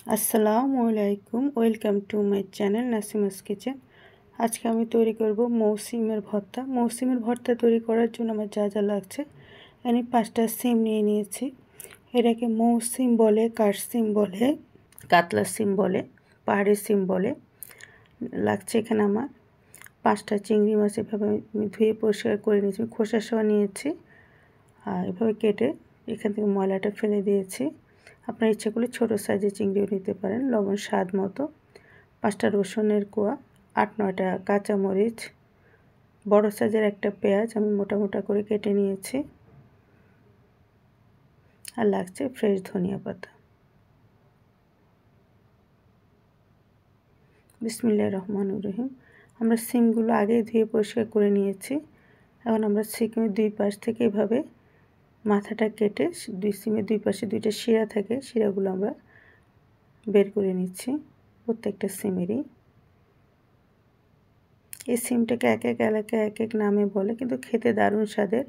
আসসালামু আলাইকুম, welcome to my channel Nasima's kitchen. আজকে আমি তৈরি করব মৌসিমের ভর্তা। মৌসিমের ভর্তা তৈরি করার জন্য আমার যা যা লাগছে, আমি 5টা সিম নিয়ে নিয়েছি। এটাকে মৌসিম বলে, কাঠসিম বলে, কাতলা সিম বলে, পাহাড়ি সিম বলে। লাগছে এখানে আমার 5টা চিংড়ি মাছ। এভাবে আমি ধুয়ে পরিষ্কার করে নিয়েছি, খোসা সহ নিয়েছি। আর এভাবে কেটে এখান থেকে ময়লাটা ফেলে দিয়েছি। আপনার ইচ্ছে করলে ছোটো সাইজের চিংড়িও নিতে পারেন। লবণ স্বাদ মতো, 5টা রসুনের কোয়া, 8-9টা কাঁচামরিচ, বড় সাইজের একটা পেঁয়াজ আমি মোটা মোটা করে কেটে নিয়েছি। আর লাগছে ফ্রেশ ধনিয়া পাতা। বিসমিল্লাহির রহমানির রহিম। আমরা সিমগুলো আগেই ধুয়ে পরিষ্কার করে নিয়েছি। এখন আমরা সিমের দুই পাশ থেকে এভাবে মাথাটা কেটে, সিমের দুই পাশে 2টা শিরা থাকে, শিরাগুলো আমরা বের করে নিচ্ছি প্রত্যেকটা সিমেরই। এই সিমটাকে এক এক এলাকায় এক এক নামে বলে, কিন্তু খেতে দারুণ স্বাদের।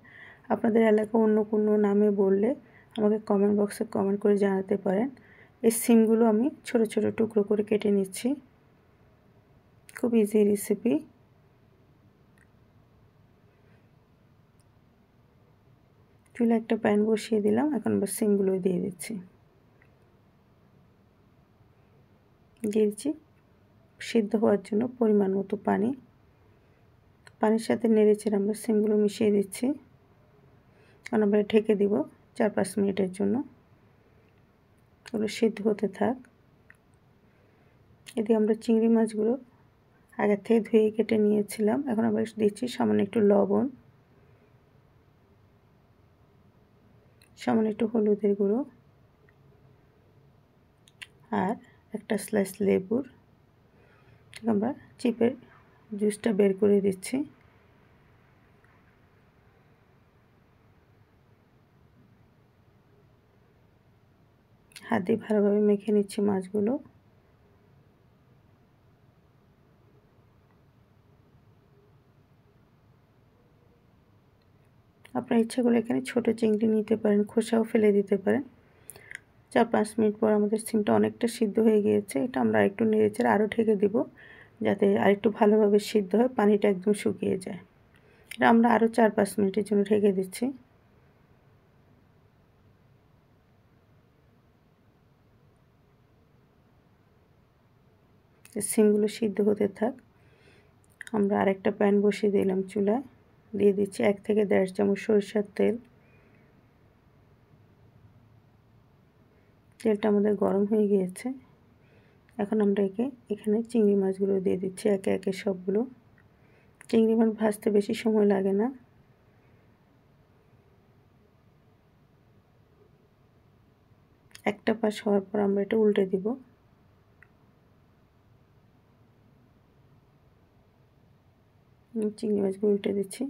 আপনাদের এলাকা অন্য কোনো নামে বললে আমাকে কমেন্ট বক্সে কমেন্ট করে জানাতে পারেন। এই সিমগুলো আমি ছোট ছোট টুকরো করে কেটে নিচ্ছি। খুব ইজি রেসিপি। চুলে একটা প্যান বসিয়ে দিলাম, এখন আবার সিমগুলো দিয়ে দিচ্ছি। দিয়েছি সিদ্ধ হওয়ার জন্য পরিমাণ মতো পানি। পানির সাথে নেড়েচেড়ে আমরা সিমগুলো মিশিয়ে দিচ্ছি। এখন আমরা ঢেকে দিব 4-5 মিনিটের জন্য। ওগুলো সিদ্ধ হতে থাক। এদিকে আমরা চিংড়ি মাছগুলো আগে থেকে ধুয়ে কেটে নিয়েছিলাম। এখন আমরা দিচ্ছি সামান্য একটু লবণ, সামান্য একটু হলুদের গুঁড়ো, আর একটা স্লাইস লেবুর আমরা চিপের জুসটা বের করে দিচ্ছি। হাত দিয়ে ভালোভাবে মেখে নিচ্ছি মাছগুলো। আপনার ইচ্ছা করলে এখানে ছোটো চিংড়ি নিতে পারেন, খোসাও ফেলে দিতে পারেন। 4-5 মিনিট পর আমাদের সিমটা অনেকটা সিদ্ধ হয়ে গিয়েছে। এটা আমরা আরেকটু নেড়েচেড়ে আরও ঢেকে দিব, যাতে আরেকটু ভালোভাবে সিদ্ধ হয়, পানিটা একদম শুকিয়ে যায়। এটা আমরা আরও 4-5 মিনিটের জন্য ঢেকে দিচ্ছি। সিমগুলো সিদ্ধ হতে থাক। আমরা আরেকটা প্যান বসিয়ে দিলাম চুলায়। দিয়ে দিচ্ছি 1 থেকে 1.5 চামচ সরিষার তেল। তেলটা আমাদের গরম হয়ে গিয়েছে। এখন আমরা এখানে চিংড়ি মাছগুলো দিয়ে দিচ্ছি একে একে সবগুলো। চিংড়ি মাছ ভাজতে বেশি সময় লাগে না। একটা পাশ হওয়ার পর আমরা এটা উল্টে দিব। চিংড়ি মাছগুলো উল্টে দিচ্ছি।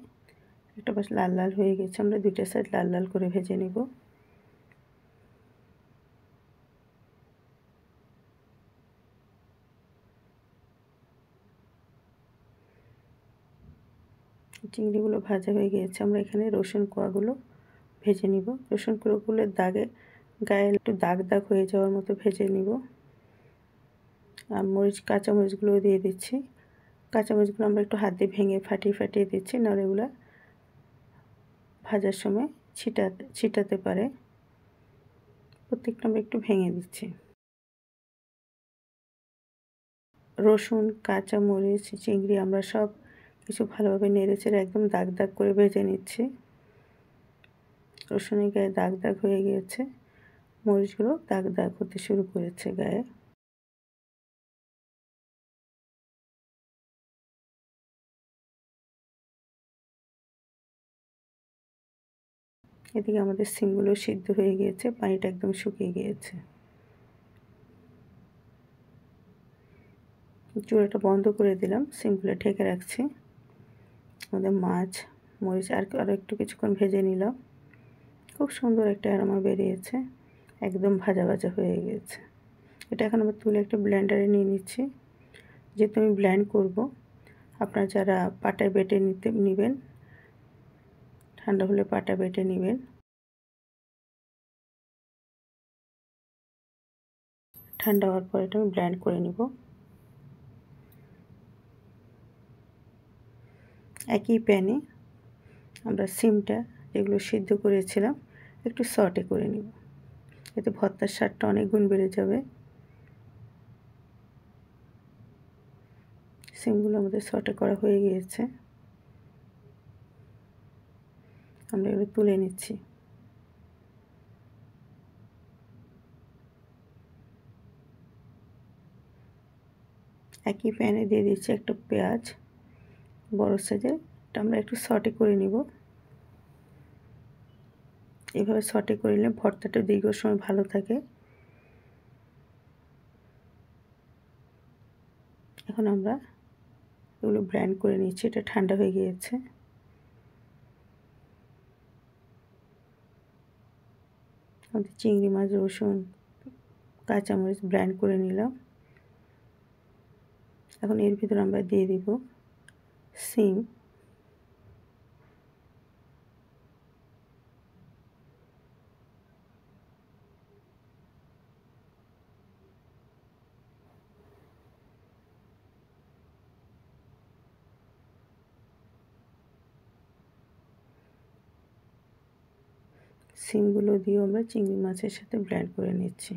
একটা পাশ লাল লাল হয়ে গেছে, আমরা 2টা সাইড লাল লাল করে ভেজে নেব। চিংড়িগুলো ভাজা হয়ে গিয়েছে। আমরা এখানে রসুন কোয়াগুলো ভেজে নিব। রসুন কোয়াগুলোর গায়ে একটু দাগ দাগ হয়ে যাওয়ার মতো ভেজে নিব। আর কাঁচামরিচগুলোও দিয়ে দিচ্ছি। কাঁচামরিচগুলো আমরা একটু হাত দিয়ে ভেঙে ফাটিয়ে ফাটিয়ে দিচ্ছি, নাহলে এগুলো ভাজার সময় ছিটাতে পারে। প্রত্যেকটা আমরা একটু ভেঙে দিচ্ছি। রসুন, কাঁচামরিচ, চিংড়ি আমরা সব কিছু ভালোভাবে নেড়েচেড়ে একদম দাগ দাগ করে ভেজে নিচ্ছি। রসুনের গায়ে দাগ দাগ হয়ে গিয়েছে, মরিচগুলো দাগ দাগ হতে শুরু করেছে গায়ে। এদিকে আমাদের সিমগুলো সিদ্ধ হয়ে গিয়েছে, পানিটা একদম শুকিয়ে গিয়েছে। চুলাটা বন্ধ করে দিলাম, সিমগুলো ঢেকে রাখছি। আমাদের মাছ, মরিচ আরও একটু কিছুক্ষণ ভেজে নিলাম। খুব সুন্দর একটা অ্যারোমা বেরিয়েছে, একদম ভাজা ভাজা হয়ে গেছে। এটা এখন আমরা তুলে একটা ব্লেন্ডারে নিয়ে নিচ্ছি। যেহেতু আমি ব্লেন্ড করব, আপনারা যারা পাটায় বেটে নেবেন, ঠান্ডা হলে পাটা বেটে নেবেন। ঠান্ডা হওয়ার পর এটা আমি ব্লেন্ড করে নিব। একই প্যানে আমরা সিমটা যেগুলো সিদ্ধ করেছিলাম একটু সটে করে নিব, এতে ভর্তার স্বাদটা অনেক গুণ বেড়ে যাবে। সিমগুলো আমাদের সটে করা হয়ে গিয়েছে, আমরা এগুলো তুলে নিচ্ছি। একই প্যানে দিয়ে দিচ্ছি একটা পেঁয়াজ বড় সাইজের, এটা আমরা একটু সটে করে নিব। এভাবে সটে করে নিলে ভর্তাটা দীর্ঘ সময় ভালো থাকে। এখন আমরা এগুলো ব্লেন্ড করে নিচ্ছি, এটা ঠান্ডা হয়ে গিয়েছে। আমাদের চিংড়ি মাছ, রসুন, কাঁচামরিচ ব্লেন্ড করে নিলাম। এখন এর ভিতরে আমরা দিয়ে দিব সিম, সিমগুলো দিয়েও আমরা চিংড়ি মাছের সাথে ব্লেন্ড করে নিচ্ছি।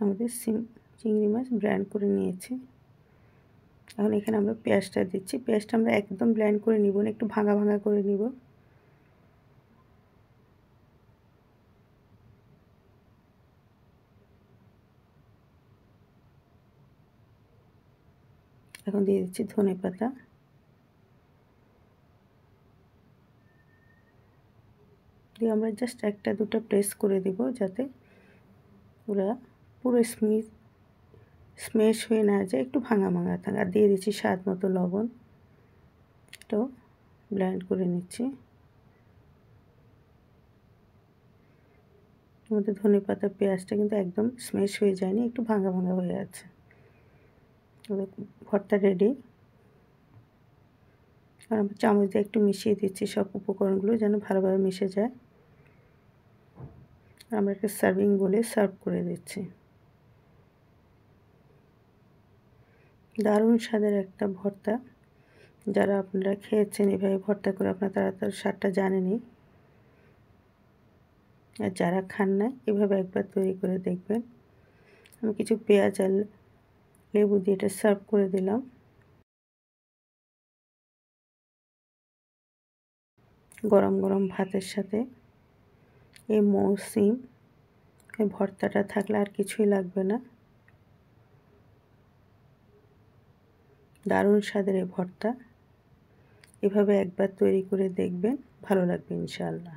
আমাদের চিংড়ি মাছ ব্লেন্ড করে নিয়েছি। এখন এখানে আমরা পেঁয়াজটা দিচ্ছি। পেঁয়াজটা আমরা একদম ব্লেন্ড করে নিব না, একটু ভাঙা ভাঙা করে নিব। এখন দিয়ে দিচ্ছি ধনেপাতা, দিয়ে আমরা জাস্ট একটা দুটো প্রেস করে দিব যাতে ওরা পুরো স্ম্যাশ হয়ে না যায়, একটু ভাঙা ভাঙা থাকে। আর দিয়ে দিচ্ছি স্বাদ মতো লবণ, এটাও ব্লেন্ড করে নিচ্ছি। আমাদের ধনেপাতা পেঁয়াজটা কিন্তু একদম স্ম্যাশ হয়ে যায়নি, একটু ভাঙা ভাঙা হয়ে আছে। ভর্তা রেডি। আর আমরা চামচ দিয়ে একটু মিশিয়ে দিচ্ছি সব উপকরণগুলো যেন ভালোভাবে মিশে যায়। আমরা একটা সার্ভিং বলে সার্ভ করে দিচ্ছি। দারুণ স্বাদের একটা ভর্তা, যারা আপনারা খেয়েছেন এভাবে ভর্তা করে আপনারা তারা তার স্বাদটা জানেনই। আর যারা খান না এভাবে একবার তৈরি করে দেখবেন। আমি কিছু পেঁয়াজ আর লেবু দিয়ে এটা সার্ভ করে দিলাম। গরম গরম ভাতের সাথে এই মৌসিম এই ভর্তাটা থাকলে আর কিছুই লাগবে না। দারুণ স্বাদের এই ভর্তা, এভাবে একবার তৈরি করে দেখবেন, ভালো লাগবে ইনশাআল্লাহ।